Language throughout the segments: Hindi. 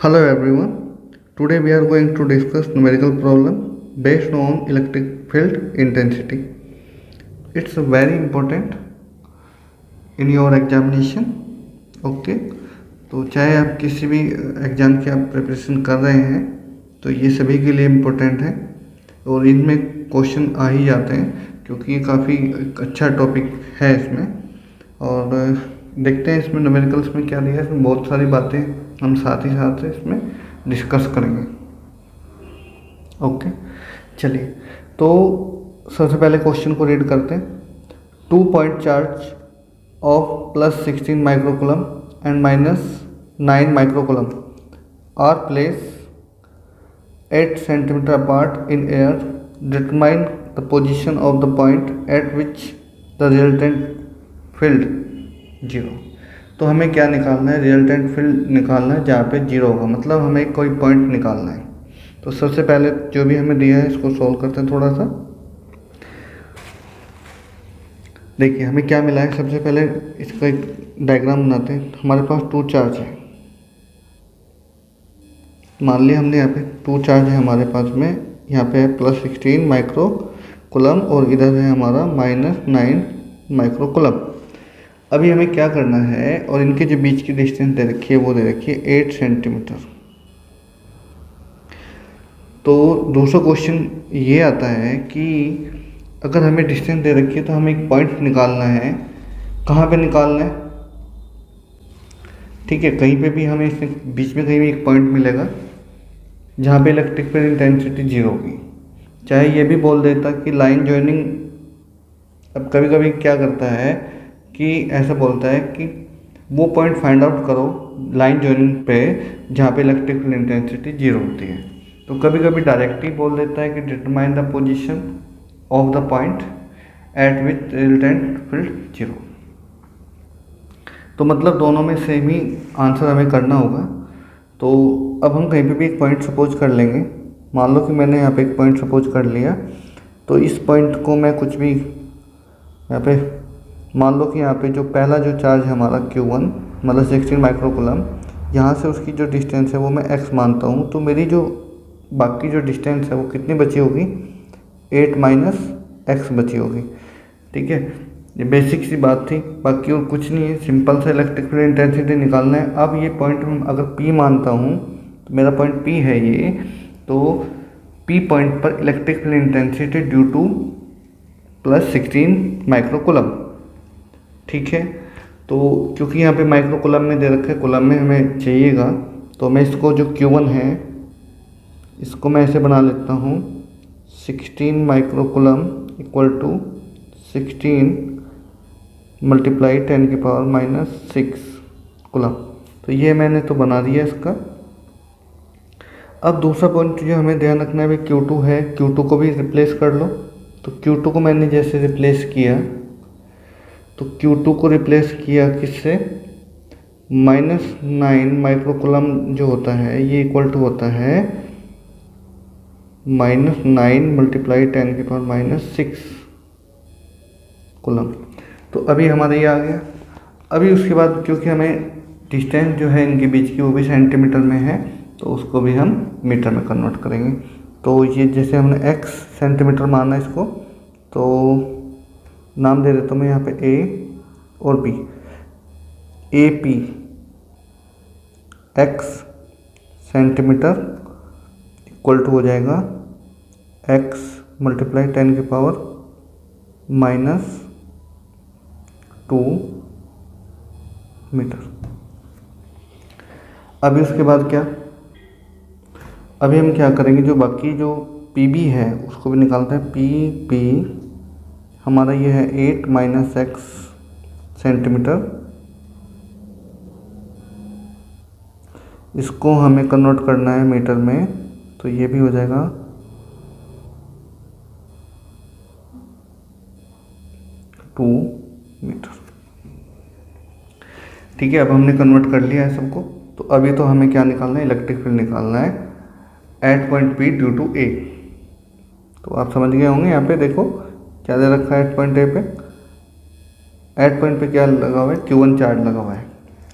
Hello everyone. Today we are going to discuss numerical problem based on electric field intensity. It's very important in your examination. Okay. तो चाहे आप किसी भी एग्ज़ाम की आप प्रिपरेशन कर रहे हैं तो ये सभी के लिए इम्पोर्टेंट है और इनमें क्वेश्चन आ ही जाते हैं क्योंकि ये काफ़ी अच्छा टॉपिक है इसमें। और देखते हैं इसमें न्यूमेरिकल्स में क्या दिया है। इसमें बहुत सारी बातें हम साथ ही साथ इसमें डिस्कस करेंगे। ओके, चलिए तो सबसे पहले क्वेश्चन को रीड करते हैं। 2 point charge of +16 microcoulomb and -9 microcoulomb are place 8 centimetre apart in air. Determine the position of the point at which the resultant field 0। तो हमें क्या निकालना है? रिजल्टेंट फील्ड निकालना है जहाँ पे 0 होगा, मतलब हमें कोई पॉइंट निकालना है। तो सबसे पहले जो भी हमें दिया है इसको सॉल्व करते हैं थोड़ा सा। देखिए हमें क्या मिला है। सबसे पहले इसका एक डायग्राम बनाते हैं। हमारे पास 2 चार्ज है। मान लिया हमने यहाँ पे 2 चार्ज है हमारे पास में। यहाँ पे है +16 माइक्रोकुलम और इधर है हमारा -9 माइक्रोकुलम। अभी हमें क्या करना है, और इनके जो बीच की डिस्टेंस दे रखी है वो दे रखी है 8 सेंटीमीटर। तो दूसरा क्वेश्चन ये आता है कि अगर हमें डिस्टेंस दे रखी है तो हमें एक पॉइंट निकालना है। कहाँ पे निकालना है? ठीक है, कहीं पे भी हमें इसमें बीच में कहीं भी एक पॉइंट मिलेगा जहाँ पे इलेक्ट्रिक फील्ड इंटेंसिटी 0 होगी। चाहे ये भी बोल देता कि लाइन जॉइनिंग। अब कभी कभी क्या करता है कि ऐसा बोलता है कि वो पॉइंट फाइंड आउट करो लाइन जॉइनिंग पे जहाँ पे इलेक्ट्रिक फील्ड इंटेंसिटी 0 होती है। तो कभी कभी डायरेक्ट ही बोल देता है कि determine the position of the point at which resultant field 0। तो मतलब दोनों में सेम ही आंसर हमें करना होगा। तो अब हम कहीं पे भी एक पॉइंट सपोज कर लेंगे। मान लो कि मैंने यहाँ पे एक पॉइंट सपोज कर लिया। तो इस पॉइंट को मैं कुछ भी यहाँ पे मान लो कि यहाँ पे जो पहला जो चार्ज है हमारा Q1 मतलब 16 माइक्रोकुलम, यहाँ से उसकी जो डिस्टेंस है वो मैं x मानता हूँ। तो मेरी जो बाकी जो डिस्टेंस है वो कितनी बची होगी? 8 - x बची होगी। ठीक है, ये बेसिक सी बात थी, बाकी और कुछ नहीं है। सिंपल सा इलेक्ट्रिक फील्ड इंटेंसिटी निकालना है। अब ये पॉइंट हम अगर P मानता हूँ तो मेरा पॉइंट P है ये। तो P पॉइंट पर electric field intensity due to +16 microcoulomb. ठीक है, तो क्योंकि यहाँ पे माइक्रोकुलम में दे रखा है, कुलम में हमें चाहिएगा, तो मैं इसको जो Q1 है इसको मैं ऐसे बना लेता हूँ 16 microcoulomb equal to 16 multiply 10⁻⁻6 coulomb. तो ये मैंने तो बना दिया इसका। अब दूसरा पॉइंट जो हमें ध्यान रखना है भाई Q2 है। Q2 को भी रिप्लेस कर लो। तो Q2 को मैंने जैसे रिप्लेस किया तो Q2 को रिप्लेस किया किससे? -9 माइक्रोकुलम जो होता है ये इक्वल टू होता है -9 मल्टीप्लाई 10⁻⁻6 कुलम। तो अभी हमारा ये आ गया। अभी उसके बाद क्योंकि हमें डिस्टेंस जो है इनके बीच की वो भी सेंटीमीटर में है तो उसको भी हम मीटर में कन्वर्ट करेंगे। तो ये जैसे हमने x सेंटीमीटर माना इसको, तो नाम दे देता हूँ मैं यहाँ पे A और B। AP x centimetre equal to हो जाएगा x मल्टीप्लाई 10⁻⁻2 मीटर। अभी उसके बाद क्या? अभी हम क्या करेंगे, जो बाकी जो PB है उसको भी निकालते हैं। PB हमारा ये है 8 - x सेंटीमीटर। इसको हमें कन्वर्ट करना है मीटर में, तो ये भी हो जाएगा 2 मीटर। ठीक है, अब हमने कन्वर्ट कर लिया है सबको। तो अभी तो हमें क्या निकालना है? इलेक्ट्रिक फील्ड निकालना है at point P due to A। तो आप समझ गए होंगे। यहाँ पे देखो क्या दे रखा है एट पॉइंट A पे। एट पॉइंट पे क्या लगा हुआ है? Q1 चार्ज लगा हुआ है।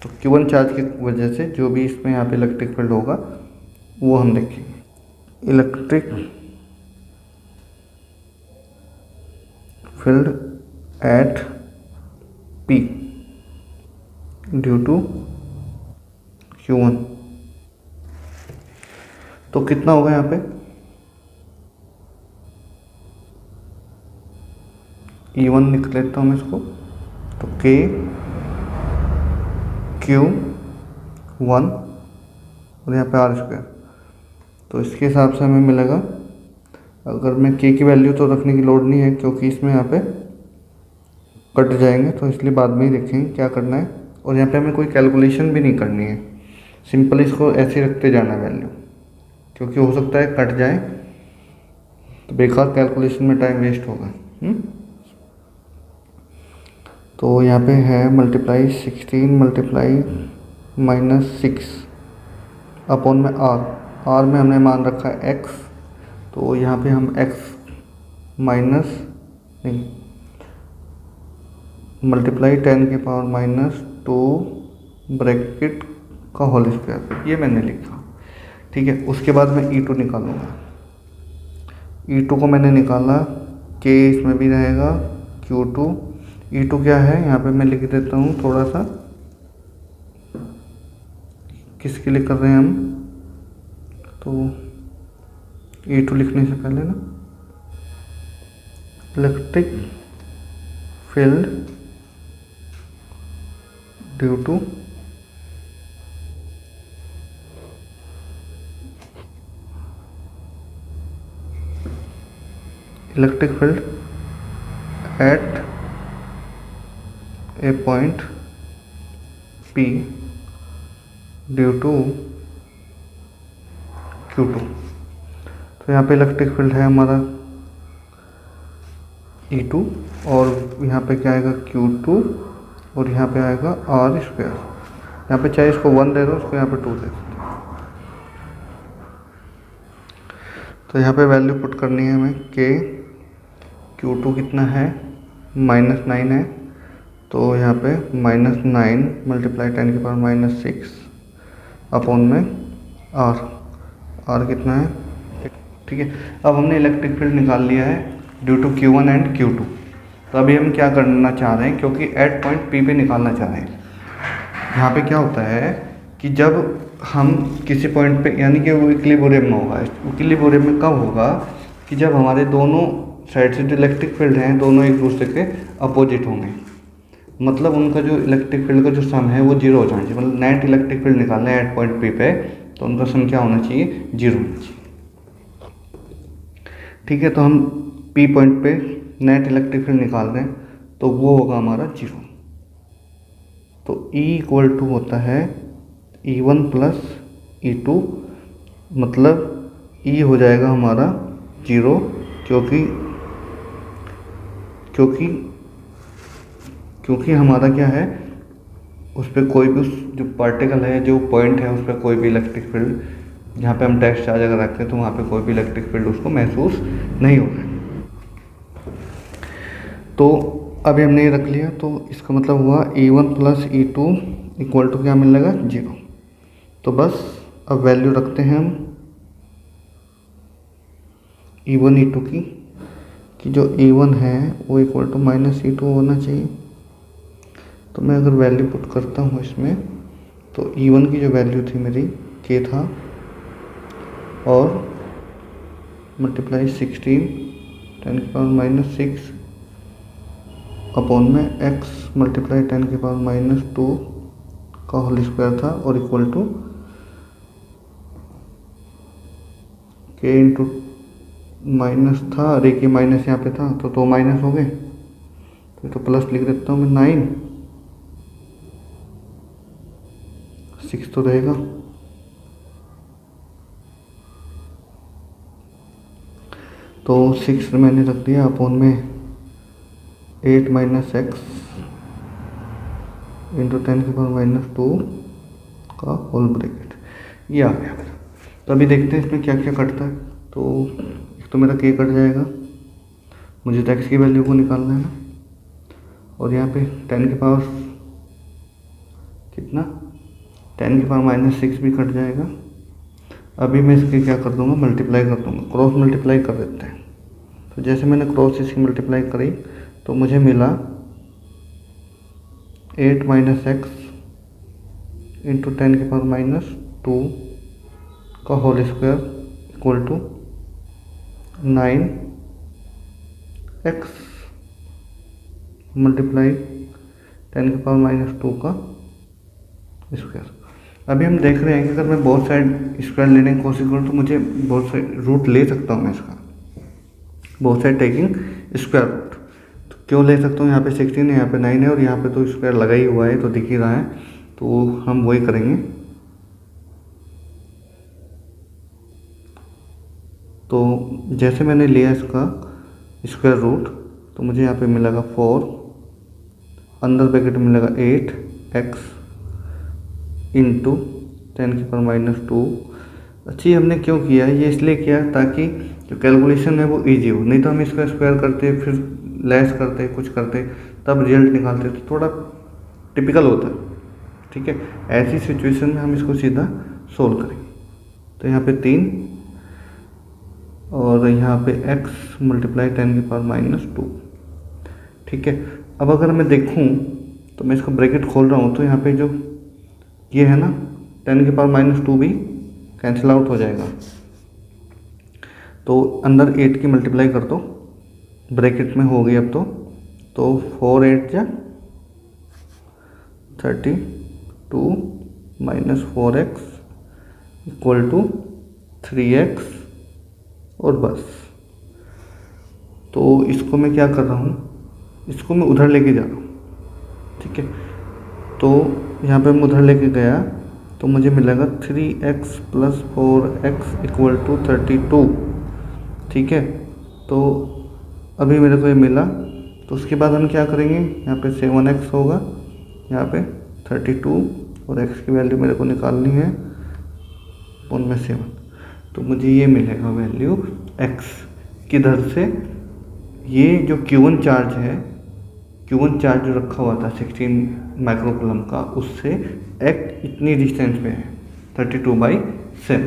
तो Q1 चार्ज की वजह से जो भी इसमें यहाँ पे इलेक्ट्रिक फील्ड होगा वो हम देखेंगे। Electric field at P due to Q1, तो कितना होगा यहाँ पे E1 लिख लेता हूँ मैं इसको, तो K Q1 और यहाँ पे R²। तो इसके हिसाब से हमें मिलेगा, अगर मैं K की वैल्यू तो रखने की लोड नहीं है क्योंकि इसमें यहाँ पे कट जाएंगे, तो इसलिए बाद में ही देखेंगे क्या करना है। और यहाँ पे हमें कोई कैलकुलेशन भी नहीं करनी है, सिंपल इसको ऐसे ही रखते जाना है वैल्यू, क्योंकि हो सकता है कट जाए तो बेकार कैलकुलेशन में टाइम वेस्ट होगा। तो यहाँ पे है मल्टीप्लाई 16 मल्टीप्लाई -6 अपॉन में R में हमने मान रखा है x, तो यहाँ पे हम x माइनस नहीं मल्टीप्लाई 10⁻², ब्रैकेट का होल स्क्वायर, ये मैंने लिखा। ठीक है, उसके बाद मैं E2 निकालूंगा। E2 को मैंने निकाला, K इसमें भी रहेगा, Q2। E2 क्या है यहाँ पे मैं लिख देता हूँ थोड़ा सा, किसके लिए कर रहे हैं हम, तो E2 लिखने से पहले ना electric field due to electric field at a point P due to Q2। तो यहाँ पे इलेक्ट्रिक फील्ड है हमारा E2 और यहाँ पे क्या आएगा Q2 और यहाँ पे आएगा R²। यहाँ पे चाहे इसको 1 दे दो, इसको यहाँ पे 2 दे दो। तो यहाँ पे वैल्यू पुट करनी है हमें, K Q2 कितना है -9 है, तो यहाँ पे -9 मल्टीप्लाई 10⁻⁻6 अपॉन में R कितना है। ठीक है, अब हमने इलेक्ट्रिक फील्ड निकाल लिया है due to Q1 and Q2। तो अभी हम क्या करना चाह रहे हैं, क्योंकि एट पॉइंट P पे निकालना चाह रहे हैं। यहाँ पे क्या होता है कि जब हम किसी पॉइंट पे, यानी कि वो इक्विलिब्रियम में होगा। इक्विलिब्रियम में कब होगा कि जब हमारे दोनों साइड से जो इलेक्ट्रिक फील्ड हैं दोनों एक दूसरे के अपोजिट होंगे, मतलब उनका जो इलेक्ट्रिक फील्ड का जो सम है वो 0 हो जाना चाहिए। मतलब नेट इलेक्ट्रिक फील्ड निकालना है एट पॉइंट P पे, तो उनका सम क्या होना चाहिए, 0 होना चाहिए। ठीक है, तो हम P पॉइंट पे नेट इलेक्ट्रिक फील्ड निकाल रहे हैं, तो वो होगा हमारा 0। तो E = होता है E1 + E2, मतलब E हो जाएगा हमारा 0, क्योंकि हमारा क्या है, उस पर कोई भी जो पार्टिकल है, जो पॉइंट है, उस पर कोई भी इलेक्ट्रिक फील्ड, जहाँ पे हम टेस्ट चार्ज अगर रखते हैं तो वहाँ पे कोई भी इलेक्ट्रिक फील्ड उसको महसूस नहीं होगा। तो अभी हमने ये रख लिया, तो इसका मतलब हुआ E1 + E2 = क्या मिलेगा, 0। तो बस अब वैल्यू रखते हैं हम E1 E2 की, कि जो E1 है वो = -E2 होना चाहिए। तो मैं अगर वैल्यू पुट करता हूँ इसमें, तो E1 की जो वैल्यू थी मेरी K था, और मल्टीप्लाई 16 10⁻⁻6 अपॉन में x मल्टीप्लाई 10⁻⁻2 का होल स्क्वायर था, और equal to K into minus था, अरे के माइनस यहाँ पे था तो 2 माइनस हो गए, तो प्लस लिख देता हूँ मैं, 9 6 तो रहेगा। तो 6 मैंने रख दिया अपॉन में 8 - x इंटू 10⁻⁻2 का होल ब्रैकेट, ये आ गया मेरा। तो अभी देखते हैं इसमें क्या क्या कटता है। तो एक तो मेरा K कट जाएगा, मुझे तो x की वैल्यू को निकालना है ना, और यहाँ पे 10 के पावर कितना 10 की पावर माइनस 6 भी कट जाएगा। अभी मैं इसके क्या कर दूंगा, मल्टीप्लाई कर दूंगा, क्रॉस मल्टीप्लाई कर देते हैं। तो जैसे मैंने क्रॉस इसकी मल्टीप्लाई करी तो मुझे मिला 8 माइनस एक्स इंटू 10 की पावर माइनस 2 का whole square equal to 9 x multiply 10 की पावर माइनस 2 का स्क्वायर। अभी हम देख रहे हैं कि अगर मैं बहुत साइड स्क्वायर लेने की कोशिश करूँ तो मुझे बहुत साइड रूट ले सकता हूँ मैं इसका, बहुत साइड टेकिंग स्क्वायर रूट। तो क्यों ले सकता हूँ, यहाँ पे 16 है, यहाँ पे 9 है और यहाँ पे तो स्क्वायर लगा ही हुआ है तो दिख ही रहा है, तो हम वही करेंगे। तो जैसे मैंने लिया इसका स्क्वायर रूट तो मुझे यहाँ पे मिलेगा 4, अंदर ब्रैकेट में मिलेगा 8x इंटू 10 की पावर माइनस 2। अच्छी हमने क्यों किया, ये इसलिए किया ताकि जो कैलकुलेशन है वो इजी हो, नहीं तो हम इसका स्क्वायर करते फिर लेस करते कुछ करते तब रिजल्ट निकालते तो थोड़ा टिपिकल होता है। ठीक है, ऐसी सिचुएशन में हम इसको सीधा सोल्व करेंगे। तो यहाँ पे 3 और यहाँ पे x मल्टीप्लाई 10 की पावर माइनस 2। ठीक है, अब अगर मैं देखूँ तो मैं इसका ब्रैकेट खोल रहा हूँ तो यहाँ पे जो ये है ना 10 की पावर माइनस 2 भी कैंसिल आउट हो जाएगा। तो अंदर 8 की मल्टीप्लाई कर दो, ब्रैकेट में हो गई अब तो 4 8 जा 32 minus 4x equal to 3x और बस। तो इसको मैं क्या कर रहा हूँ, इसको मैं उधर लेके जा रहा हूँ। ठीक है, तो यहाँ पे मैं उधर लेके गया तो मुझे मिलेगा 3x plus 4x equal to 32। ठीक है, तो अभी मेरे को ये मिला, तो उसके बाद हम क्या करेंगे, यहाँ पे 7x होगा, यहाँ पे 32 और x की वैल्यू मेरे को निकालनी है उनमें 7, तो मुझे ये मिलेगा वैल्यू x। किधर से, ये जो Q1 चार्ज है, Q1 चार्ज जो रखा हुआ था 16 माइक्रोकूलम का, उससे x इतनी डिस्टेंस पे है 32/7।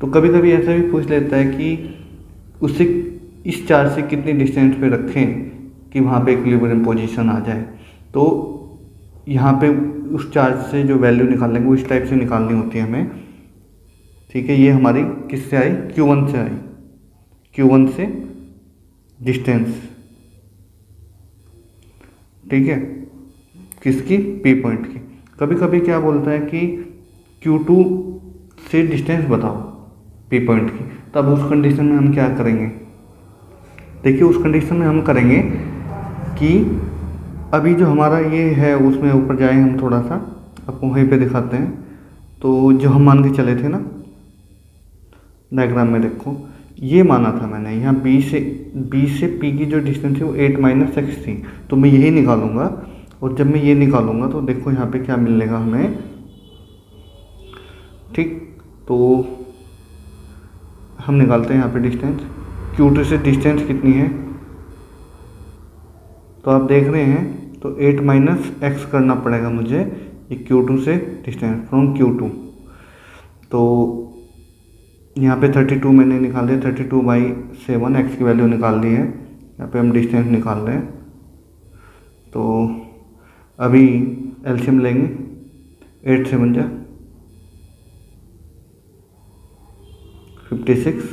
तो कभी कभी ऐसा भी पूछ लेता है कि उससे इस चार्ज से कितनी डिस्टेंस पे रखें कि वहाँ पे इक्विलिब्रियम पोजीशन आ जाए। तो यहाँ पे उस चार्ज से जो वैल्यू निकालने वो इस टाइप से निकालनी होती है हमें। ठीक है, ये हमारी किससे आई, Q1 से आई, Q1 से डिस्टेंस। ठीक है, किसकी, P पॉइंट की। कभी कभी क्या बोलता है कि Q2 से डिस्टेंस बताओ P पॉइंट की, तब उस कंडीशन में हम क्या करेंगे, देखिए उस कंडीशन में हम करेंगे कि अभी जो हमारा ये है उसमें ऊपर जाए हम थोड़ा सा, आपको वहीं पे दिखाते हैं। तो जो हम मान के चले थे ना डायग्राम में, देखो ये माना था मैंने, यहाँ B से P की जो डिस्टेंस है वो 8 माइनस एक्स थी, तो मैं यही निकालूंगा। और जब मैं ये निकालूंगा तो देखो यहाँ पे क्या मिलेगा हमें। ठीक, तो हम निकालते हैं यहाँ पे डिस्टेंस, Q2 से डिस्टेंस कितनी है, तो आप देख रहे हैं तो 8 माइनस एक्स करना पड़ेगा मुझे ये Q2 से डिस्टेंस फ्रॉम Q2। तो यहाँ पे 32 मैंने निकाल दिया, 32/7 एक्स की वैल्यू निकाल दी है। यहाँ पे हम डिस्टेंस निकाल रहे हैं, तो अभी एलसीएम लेंगे, 8 7 जा 56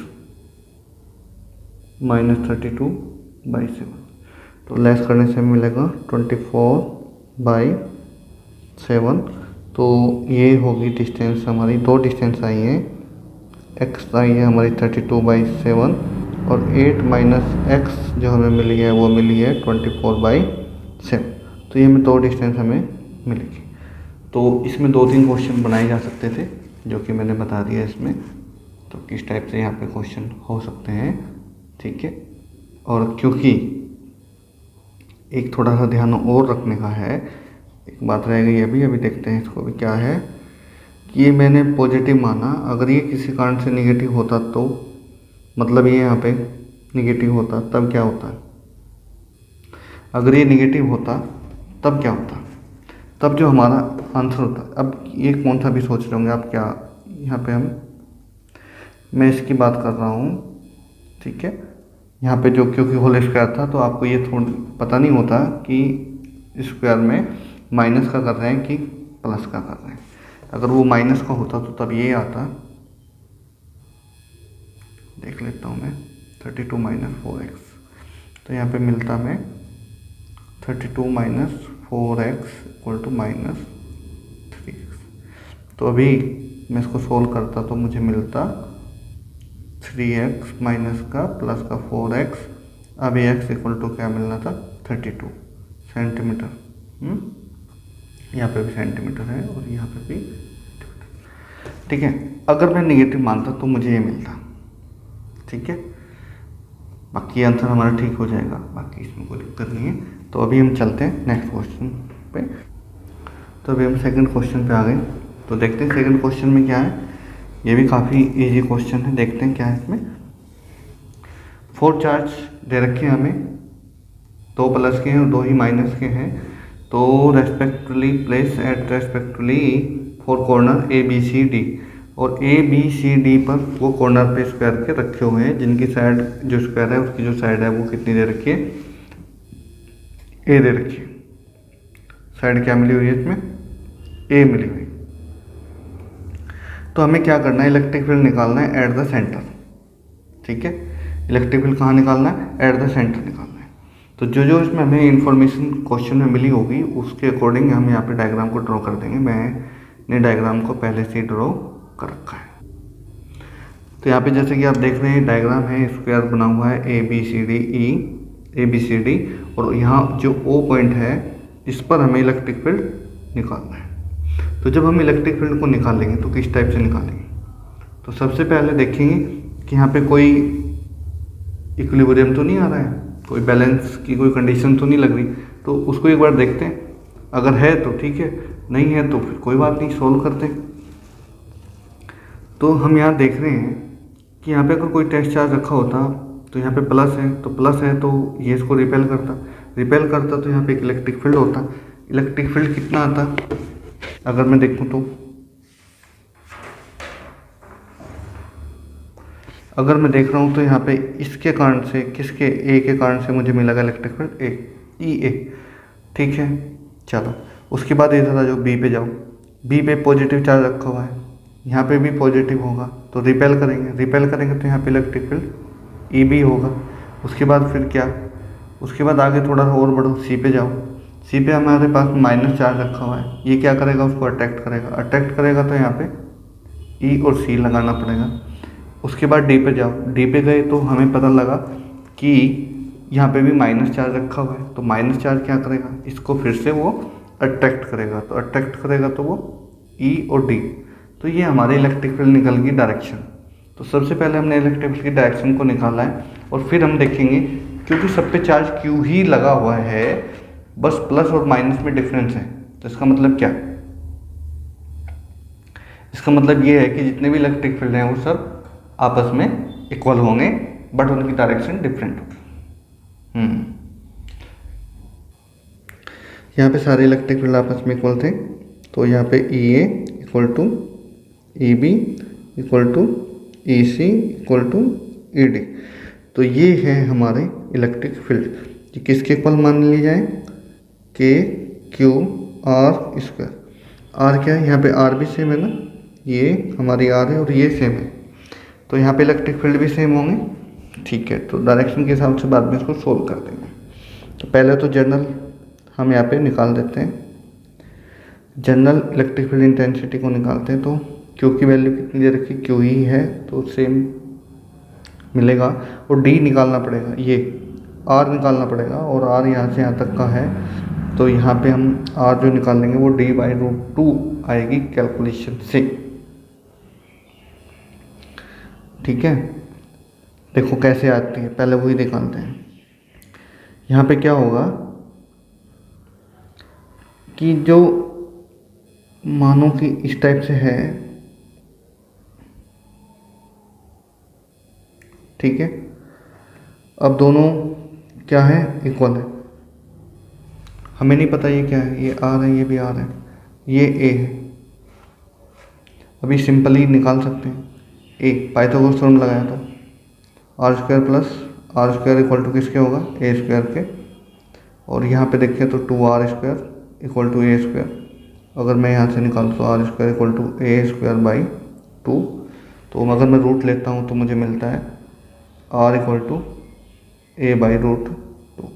माइनस 32/7, तो लेस करने से मिलेगा 24/7। तो ये होगी डिस्टेंस हमारी, दो डिस्टेंस आई हैं, x आई है हमारी 32/7 और 8 माइनस एक्स जो हमें मिली है वो मिली है 24/7। तो ये में दो डिस्टेंस हमें मिलेगी। तो इसमें 2-3 क्वेश्चन बनाए जा सकते थे जो कि मैंने बता दिया इसमें, तो किस टाइप से यहाँ पे क्वेश्चन हो सकते हैं। ठीक है, और क्योंकि एक थोड़ा सा ध्यान और रखने का है, एक बात रह गई अभी देखते हैं इसको भी क्या है कि ये मैंने पॉजिटिव माना, अगर ये किसी कारण से नेगेटिव होता तो मतलब ये यहाँ पे नेगेटिव होता तब क्या होता, अगर ये नेगेटिव होता तब क्या होता। तब जो हमारा आंसर होता है। अब ये कौन सा भी सोच रहे होंगे आप, क्या यहाँ पे मैं इसकी बात कर रहा हूँ, ठीक है। यहाँ पे जो क्योंकि होल स्क्वायर था तो आपको ये थोड़ा पता नहीं होता कि स्क्वायर में माइनस का कर रहे हैं कि प्लस का कर रहे हैं। अगर वो माइनस का होता तो तब ये आता, देख लेता हूँ मैं, 32 माइनस 4x, तो यहाँ पे मिलता मैं 32 minus 4x equal to minus 3x। तो अभी मैं इसको सोल्व करता तो मुझे मिलता 3x माइनस का प्लस का 4x, अभी x इक्वल टू क्या मिलना था, 32 सेंटीमीटर। यहाँ पे भी सेंटीमीटर है और यहाँ पे भी, ठीक है। अगर मैं निगेटिव मानता तो मुझे ये मिलता, ठीक है। बाकी आंसर हमारा ठीक हो जाएगा, बाकी इसमें कोई दिक्कत नहीं है। तो अभी हम चलते हैं नेक्स्ट क्वेश्चन पे। तो अभी हम सेकंड क्वेश्चन पे आ गए, तो देखते हैं सेकंड क्वेश्चन में क्या है। ये भी काफ़ी इजी क्वेश्चन है, देखते हैं क्या है इसमें। 4 चार्ज दे रखे हैं हमें, 2 प्लस के हैं और 2 ही माइनस के हैं। तो respectively place at respectively 4 corner A B C D, और ए बी सी डी पर वो कॉर्नर पे स्क्वायर के रखे हुए हैं जिनकी साइड जो स्क्वायर है उसकी जो साइड है वो कितनी दे रखी है, ए दे रखी है। साइड क्या मिली हुई है इसमें, ए मिली हुई। तो हमें क्या करना है, इलेक्ट्रिक फील्ड निकालना है एट द सेंटर, ठीक है। इलेक्ट्रिक फील्ड कहाँ निकालना है, एट द सेंटर निकालना है। तो जो जो इसमें हमें इन्फॉर्मेशन क्वेश्चन में मिली होगी उसके अकॉर्डिंग हम यहाँ पे डायग्राम को ड्रॉ कर देंगे। मैंने डायग्राम को पहले से ड्रॉ कर रखा है। तो यहाँ पे जैसे कि आप देख रहे हैं डायग्राम है, स्क्वायर बना हुआ है A B C D E, A B C D, और यहाँ जो ओ पॉइंट है इस पर हमें इलेक्ट्रिक फील्ड निकालना है। तो जब हम इलेक्ट्रिक फील्ड को निकालेंगे तो किस टाइप से निकालेंगे, तो सबसे पहले देखेंगे कि यहाँ पे कोई इक्विलिब्रियम तो नहीं आ रहा है, कोई बैलेंस की कोई कंडीशन तो नहीं लग रही। तो उसको एक बार देखते हैं, अगर है तो ठीक है, नहीं है तो फिर कोई बात नहीं, सोल्व करते हैं। तो हम यहाँ देख रहे हैं कि यहाँ पे अगर कोई टेस्ट चार्ज रखा होता तो यहाँ पे प्लस है, तो प्लस है तो ये इसको रिपेल करता तो यहाँ पे एक इलेक्ट्रिक फील्ड होता। इलेक्ट्रिक फील्ड कितना आता, अगर मैं देखूँ तो अगर मैं देख रहा हूँ तो यहाँ पे इसके कारण से, किसके, ए के कारण से मुझे मिलेगा इलेक्ट्रिक फील्ड ए, ई ए, ठीक है। चलो उसके बाद इधर आ जाओ, बी पे जाओ, बी पे पॉजिटिव चार्ज रखा हुआ है, यहाँ पे भी पॉजिटिव होगा तो रिपेल करेंगे तो यहाँ पे इलेक्ट्रिक फील्ड ई बी होगा। उसके बाद फिर क्या, उसके बाद आगे थोड़ा और बढ़ो, सी पे जाओ, सी पे हमारे पास माइनस चार्ज रखा हुआ है, ये क्या करेगा, उसको अट्रैक्ट करेगा तो यहाँ पे ई और सी लगाना पड़ेगा। उसके बाद डी पे जाओ, डी पे गए तो हमें पता लगा कि यहाँ पे भी माइनस चार्ज रखा हुआ है, तो माइनस चार्ज क्या करेगा, इसको फिर से वो अट्रैक्ट करेगा तो वो ई और डी। तो ये हमारे इलेक्ट्रिक फील्ड निकल गई डायरेक्शन। तो सबसे पहले हमने इलेक्ट्रिक फील्ड की डायरेक्शन को निकाला है, और फिर हम देखेंगे क्योंकि सब पे चार्ज क्यू ही लगा हुआ है, बस प्लस और माइनस में डिफरेंस है। तो इसका मतलब क्या, इसका मतलब ये है कि जितने भी इलेक्ट्रिक फील्ड हैं वो सब आपस में इक्वल होंगे, बट उनकी डायरेक्शन डिफरेंट होगी। यहाँ पे सारे इलेक्ट्रिक फील्ड आपस में इक्वल थे, तो यहाँ पे E A equal to E B equal to E C equal to E D. तो ये है हमारे इलेक्ट्रिक फील्ड। ये किसके इक्वल मान ली जाए, के क्यू आर स्क्वायर। आर क्या है, यहाँ पे आर भी सेम है ना, ये हमारी आर है और ये सेम है, तो यहाँ पे इलेक्ट्रिक फील्ड भी सेम होंगे, ठीक है। तो डायरेक्शन के हिसाब से बाद में इसको सोल्व कर देंगे। तो पहले तो जनरल हम यहाँ पे निकाल देते हैं, जनरल इलेक्ट्रिक फील्ड इंटेंसिटी को निकालते हैं। तो क्यू की वैल्यू कितनी दे रखी, क्यू ही है तो सेम मिलेगा, और डी निकालना पड़ेगा, ये आर निकालना पड़ेगा, और आर यहाँ से यहाँ तक का है, तो यहाँ पे हम आर जो निकालेंगे वो d/√2 आएगी कैलकुलेशन से, ठीक है। देखो कैसे आती है, पहले वही निकालते हैं। यहाँ पे क्या होगा कि जो मानो कि इस टाइप से है, ठीक है। अब दोनों क्या है, इक्वल है। हमें नहीं पता ये क्या है, ये आर है, ये भी आर है, ये ए है। अभी सिंपली निकाल सकते हैं। ए पाइथागोरस थ्योरम लगाया था, r square plus r square equal to किसके होगा, ए स्क्वायर के। और यहाँ पे देखें तो 2r square equal to a square. अगर मैं यहाँ से निकालूँ तो r square equal to a square by 2। तो अगर मैं रूट लेता हूँ तो मुझे मिलता है r equal to a by root 2।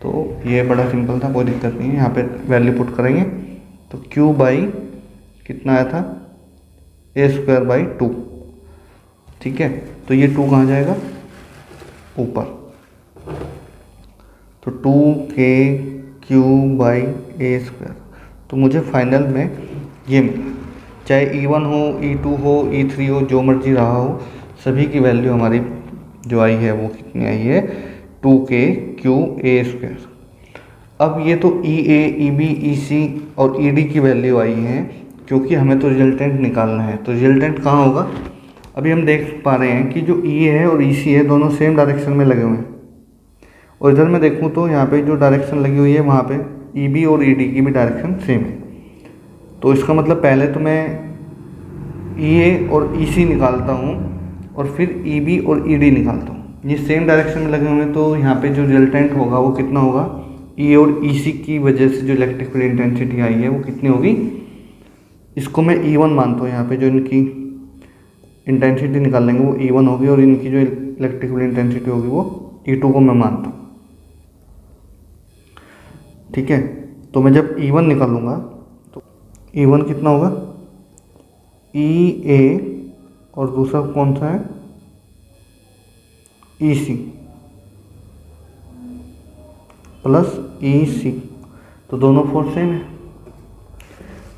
तो ये बड़ा सिंपल था, कोई दिक्कत नहीं है। यहाँ पे वैल्यू पुट करेंगे तो q बाई कितना आया था, ए स्क्वायर बाई 2। ठीक है, तो ये 2 कहाँ जाएगा, ऊपर। तो 2k q by A square. तो मुझे फाइनल में ये मिला, चाहे E1 हो, E2 हो, E3 हो, जो मर्जी रहा हो, सभी की वैल्यू हमारी जो आई है वो कितनी आई है, 2k q a स्क्वायर। अब ये तो EA, EB, EC और ED की वैल्यू आई है, क्योंकि हमें तो रिजल्टेंट निकालना है। तो रिजल्टेंट कहाँ होगा, अभी हम देख पा रहे हैं कि जो EA है और EC है दोनों सेम डायरेक्शन में लगे हुए हैं। और इधर मैं देखूँ तो यहाँ पे जो डायरेक्शन लगी हुई है वहाँ पे EB और ED की भी डायरेक्शन सेम है। तो इसका मतलब पहले तो मैं EA और EC निकालता हूँ और फिर EB और ED निकालता हूँ। ये सेम डायरेक्शन में लगे हुए हैं, तो यहाँ पे जो रिजल्टेंट होगा वो कितना होगा, EA और EC की वजह से जो इलेक्ट्रिक फील्ड इंटेंसिटी आई है वो कितनी होगी, इसको मैं E1 मानता हूँ। यहाँ पे जो इनकी इंटेंसिटी निकाल लेंगे वो E1 होगी, और इनकी जो इलेक्ट्रिक फील्ड इंटेंसिटी होगी वो E2 को मैं मानता हूँ। ठीक है, तो मैं जब E1 निकालूंगा तो E1 कितना होगा, EA और दूसरा कौन सा है, EC प्लस EC। तो दोनों फोर्स सेम है।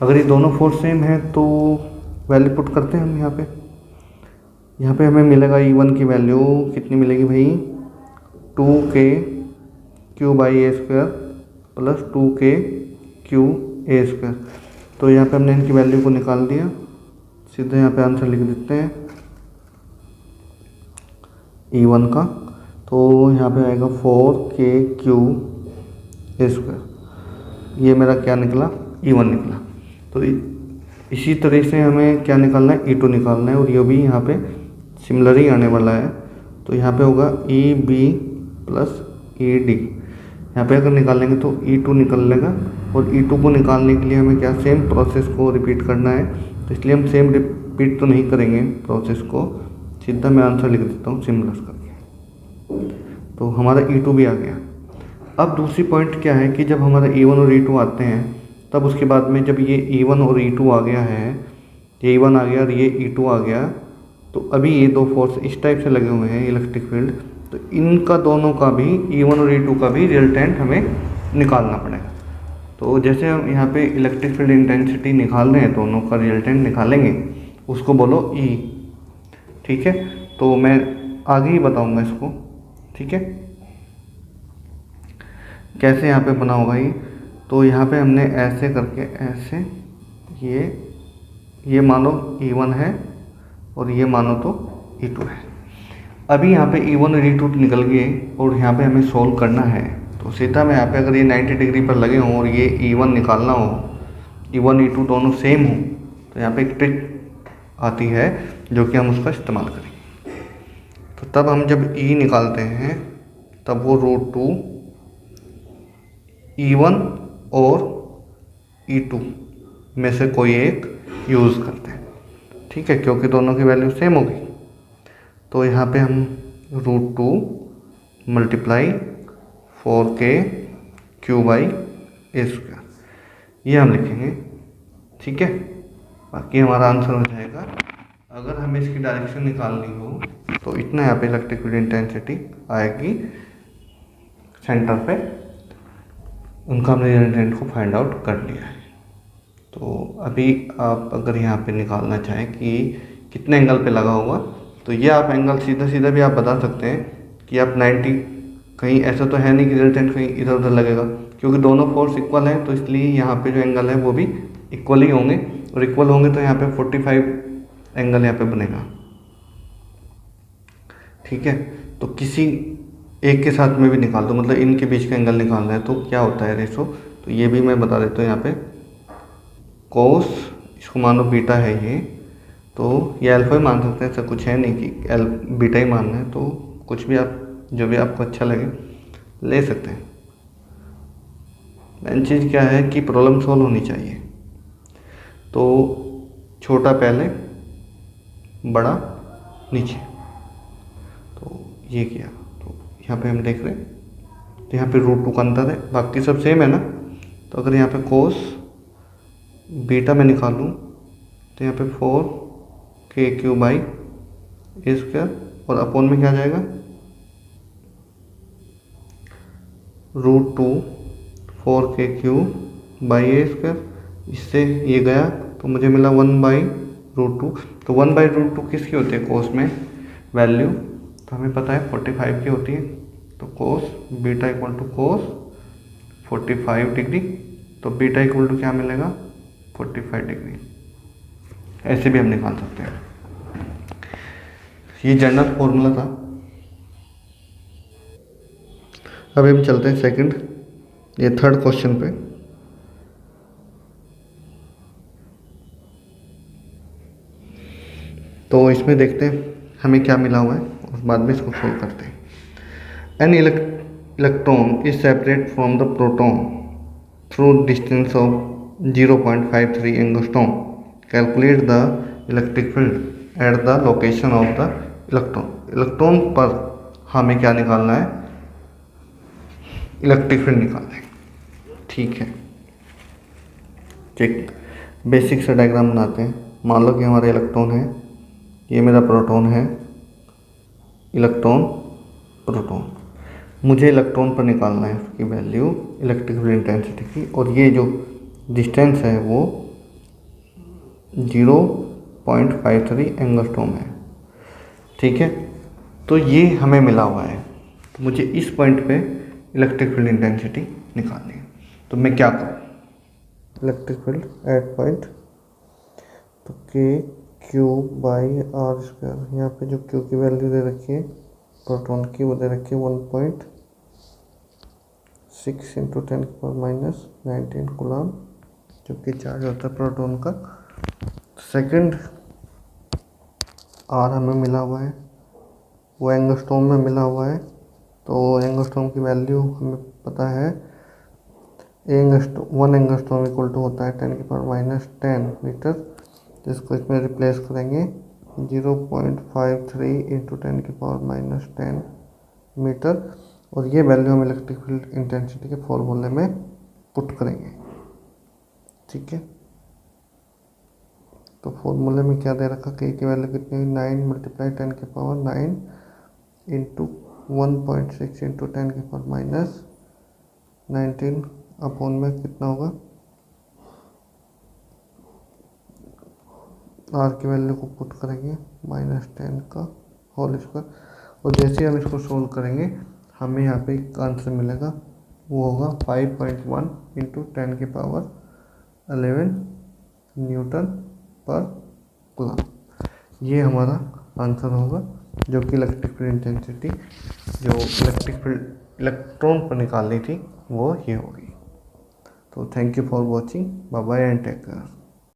अगर ये दोनों फोर्स सेम है तो वैल्यू पुट करते हैं हम यहाँ पे हमें मिलेगा E1 की वैल्यू कितनी मिलेगी भाई, 2k q by A square plus 2k q a square. तो यहाँ पे हमने इनकी वैल्यू को निकाल दिया, सीधे यहाँ पे आंसर लिख देते हैं E1 का। तो यहाँ पे आएगा 4k q a स्क्वायर। ये मेरा क्या निकला, E1 निकला। तो इसी तरह से हमें क्या निकालना है, E2 निकालना है, और ये भी यहाँ पे सिमिलर ही आने वाला है। तो यहाँ पे होगा EB प्लस ED। यहाँ पे अगर निकालेंगे तो E2 निकल लेगा, और E2 को निकालने के लिए हमें क्या सेम प्रोसेस को रिपीट करना है। तो इसलिए हम सेम रिपीट तो नहीं करेंगे प्रोसेस को, सीधा मैं आंसर लिख देता हूँ सिमिलर करके। तो हमारा E2 भी आ गया। अब दूसरी पॉइंट क्या है कि जब हमारा E1 और E2 आते हैं, तब उसके बाद में जब ये E1 और E2 आ गया है, ये E1 आ गया और ये E2 आ गया, तो अभी ये दो फोर्स इस टाइप से लगे हुए हैं इलेक्ट्रिक फील्ड। तो इनका दोनों का भी E1 और E2 का भी रिजल्टेंट हमें निकालना पड़ेगा। तो जैसे हम यहाँ पे इलेक्ट्रिक फील्ड इंटेंसिटी निकाल रहे हैं, दोनों का रिजल्टेंट निकालेंगे, उसको बोलो E। ठीक है, तो मैं आगे ही बताऊँगा इसको। ठीक है, कैसे यहाँ पे बना होगा ये। तो यहाँ पे हमने ऐसे करके ऐसे ये मानो E1 है और ये मानो तो E2 है। अभी यहाँ पे E1 और E2 निकल गए और यहाँ पे हमें सोल्व करना है। तो सीधा मैं यहाँ पे अगर ये 90 डिग्री पर लगे हों और ये E1 निकालना हो, E1 E2 दोनों सेम हो, तो यहाँ पे एक ट्रिक आती है जो कि हम उसका इस्तेमाल करेंगे। तो तब हम जब E निकालते हैं तब वो √2 E1 और E2 में से कोई एक यूज़ करते हैं। ठीक है, क्योंकि दोनों की वैल्यू सेम होगी। तो यहाँ पे हम √2 multiply 4k q by A square ये हम लिखेंगे। ठीक है, बाकी हमारा आंसर हो जाएगा। अगर हमें इसकी डायरेक्शन निकालनी हो तो इतना यहाँ पे इलेक्ट्रिक फील्ड इंटेंसिटी आएगी सेंटर पे। उनका हमने रिजल्टेंट को फाइंड आउट कर लिया है। तो अभी आप अगर यहाँ पे निकालना चाहें कि कितने एंगल पे लगा होगा, तो ये आप एंगल सीधा सीधा भी आप बता सकते हैं कि आप 90, कहीं ऐसा तो है नहीं कि रिजल्टेंट कहीं इधर उधर लगेगा, क्योंकि दोनों फोर्स इक्वल हैं। तो इसलिए यहाँ पे जो एंगल है वो भी इक्वल ही होंगे, और इक्वल होंगे तो यहाँ पे 45 एंगल यहाँ पे बनेगा। ठीक है, तो किसी एक के साथ में भी निकाल दो, मतलब इनके बीच का एंगल निकालना है तो क्या होता है रेशो, तो ये भी मैं बता देता हूँ यहाँ पे। कोस, इसको मानो बीटा है ये, तो ये अल्फा ही मान सकते हैं, ऐसा कुछ है नहीं कि बीटा ही मानना है, तो कुछ भी आप जो भी आपको अच्छा लगे ले सकते हैं। मेन चीज़ क्या है कि प्रॉब्लम सॉल्व होनी चाहिए, तो छोटा पहले बड़ा नीचे, तो ये किया। तो यहाँ पे हम देख रहे हैं, तो यहाँ पे √2 का अंतर है, बाकी सब सेम है ना। तो अगर यहाँ पे कोस बीटा में निकालूँ तो यहाँ पे 4k³ और अपोन में क्या आ जाएगा √2 4k³/a²। इससे ये गया तो मुझे मिला 1/√2। तो 1/√2 किसकी होती है कोस में वैल्यू, तो हमें पता है 45 की होती है। तो cos beta equal to cos 45 degree, तो बीटा इक्वल टू क्या मिलेगा 45 डिग्री। ऐसे भी हम निकाल सकते हैं, ये जनरल फॉर्मूला था। अभी हम चलते हैं सेकंड, ये थर्ड क्वेश्चन पे। तो इसमें देखते हैं हमें क्या मिला हुआ है और बाद में इसको सोल्व करते हैं। An electron is separate from the proton through distance of 0.53 angstrom. Calculate the electric field at the location of the electron. Electron पर हमें क्या निकालना है, इलेक्ट्रिक फील्ड निकालना है। ठीक है, ठीक, बेसिक से डायग्राम बनाते हैं। मान लो कि हमारा इलेक्ट्रॉन है, ये मेरा प्रोटॉन है, इलेक्ट्रॉन प्रोटॉन। मुझे इलेक्ट्रॉन पर निकालना है उसकी वैल्यू इलेक्ट्रिक फील्ड इंटेंसिटी की, और ये जो डिस्टेंस है वो 0.53 एंगस्ट्रॉम है। ठीक है, तो ये हमें मिला हुआ है, तो मुझे इस पॉइंट पे इलेक्ट्रिक फील्ड इंटेंसिटी निकालनी है। तो मैं क्या करूँ, इलेक्ट्रिक फील्ड एट पॉइंट, तो k³/r²। यहाँ पे जो q की वैल्यू दे रखी है प्रोटॉन की, वो दे रखी है 1.6 × 10⁻⁻19 कूलम, जो कि चार्ज होता है प्रोटॉन का। सेकंड r हमें मिला हुआ है, वो एंगस्ट्रॉम में मिला हुआ है। तो एंगस्ट्रॉम की वैल्यू हमें पता है, 1 एंगस्ट्रॉम इक्वल टू होता है 10⁻⁻10 मीटर। जिसको इसमें रिप्लेस करेंगे 0.53 × 10⁻⁻10 मीटर, और ये वैल्यू हम इलेक्ट्रिक फील्ड इंटेंसिटी के फॉर्मूले में पुट करेंगे। ठीक है, तो फॉर्मूले में क्या दे रखा, k की वैल्यू कितनी हुई 9 × 10⁹ इंटू 1.6 × 10⁻⁻19 अपोन में कितना होगा, r की वैल्यू को पुट करेंगे -10 का होल स्क्वायर, और जैसे हम इसको सोल्व करेंगे हमें यहाँ पे एक आंसर मिलेगा, वो होगा 5.1 × 10⁻11 न्यूटन पर कूलम। ये हमारा आंसर होगा, जो कि इलेक्ट्रिक फील्ड इंटेंसिटी जो इलेक्ट्रिक फील्ड इलेक्ट्रॉन पर निकालनी थी वो ये होगी। तो thank you for watching, bye bye and take care.